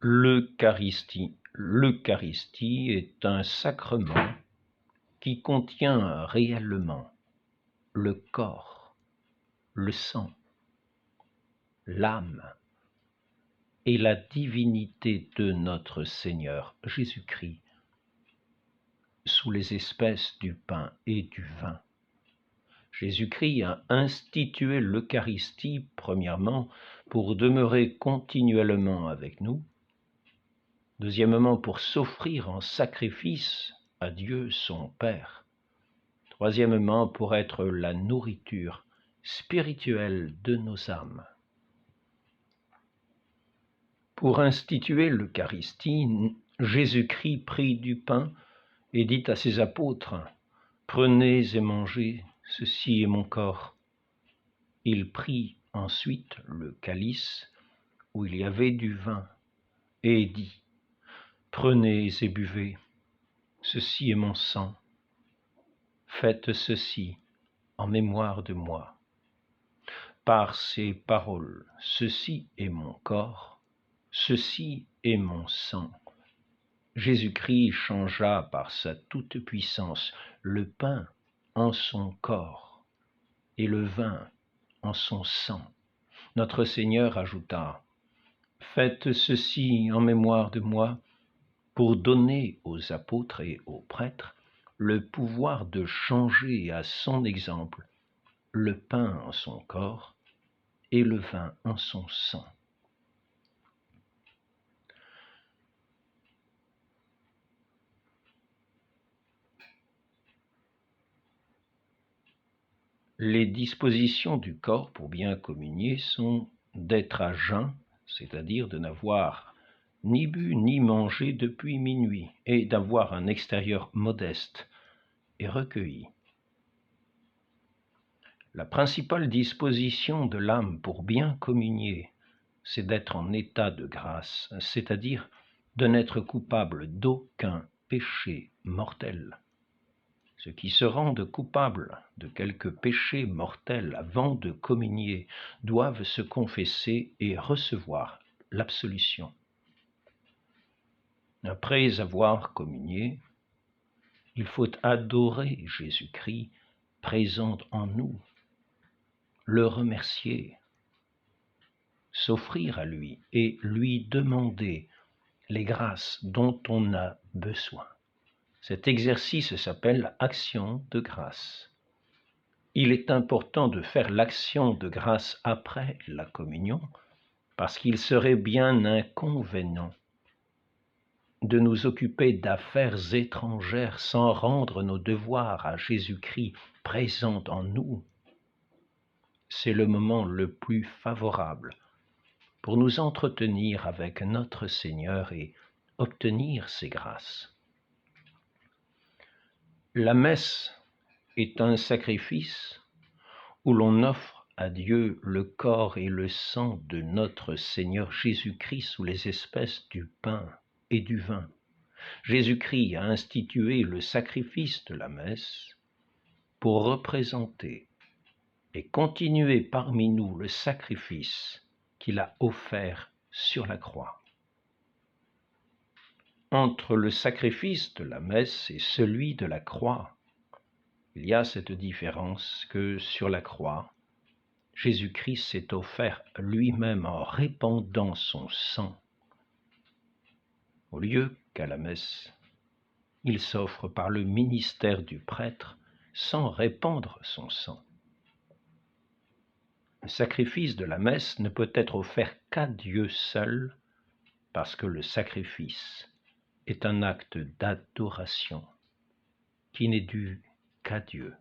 L'Eucharistie. L'Eucharistie est un sacrement qui contient réellement le corps, le sang, l'âme et la divinité de notre Seigneur Jésus-Christ sous les espèces du pain et du vin. Jésus-Christ a institué l'Eucharistie, premièrement, pour demeurer continuellement avec nous, deuxièmement, pour s'offrir en sacrifice à Dieu son Père, troisièmement, pour être la nourriture spirituelle de nos âmes. Pour instituer l'Eucharistie, Jésus-Christ prit du pain et dit à ses apôtres : « Prenez et mangez, ceci est mon corps. » Il prit ensuite le calice où il y avait du vin et dit : « Prenez et buvez, ceci est mon sang. Faites ceci en mémoire de moi. » Par ces paroles, ceci est mon corps, ceci est mon sang. Jésus-Christ changea par sa toute-puissance le pain en son corps et le vin en son sang. Notre Seigneur ajouta : « Faites ceci en mémoire de moi, pour donner aux apôtres et aux prêtres le pouvoir de changer à son exemple le pain en son corps et le vin en son sang. » Les dispositions du corps pour bien communier sont d'être à jeun, c'est-à-dire de n'avoir ni bu ni mangé depuis minuit, et d'avoir un extérieur modeste et recueilli. La principale disposition de l'âme pour bien communier, c'est d'être en état de grâce, c'est-à-dire de n'être coupable d'aucun péché mortel. Ceux qui se rendent coupables de quelque péché mortel avant de communier doivent se confesser et recevoir l'absolution. Après avoir communié, il faut adorer Jésus-Christ présent en nous, le remercier, s'offrir à lui et lui demander les grâces dont on a besoin. Cet exercice s'appelle action de grâce. Il est important de faire l'action de grâce après la communion, parce qu'il serait bien inconvénient de nous occuper d'affaires étrangères sans rendre nos devoirs à Jésus-Christ présent en nous. C'est le moment le plus favorable pour nous entretenir avec notre Seigneur et obtenir ses grâces. La messe est un sacrifice où l'on offre à Dieu le corps et le sang de notre Seigneur Jésus-Christ sous les espèces du pain et du vin. Jésus-Christ a institué le sacrifice de la messe pour représenter et continuer parmi nous le sacrifice qu'il a offert sur la croix. Entre le sacrifice de la messe et celui de la croix, il y a cette différence que sur la croix, Jésus-Christ s'est offert lui-même en répandant son sang, au lieu qu'à la messe, il s'offre par le ministère du prêtre sans répandre son sang. Le sacrifice de la messe ne peut être offert qu'à Dieu seul, parce que le sacrifice est un acte d'adoration qui n'est dû qu'à Dieu.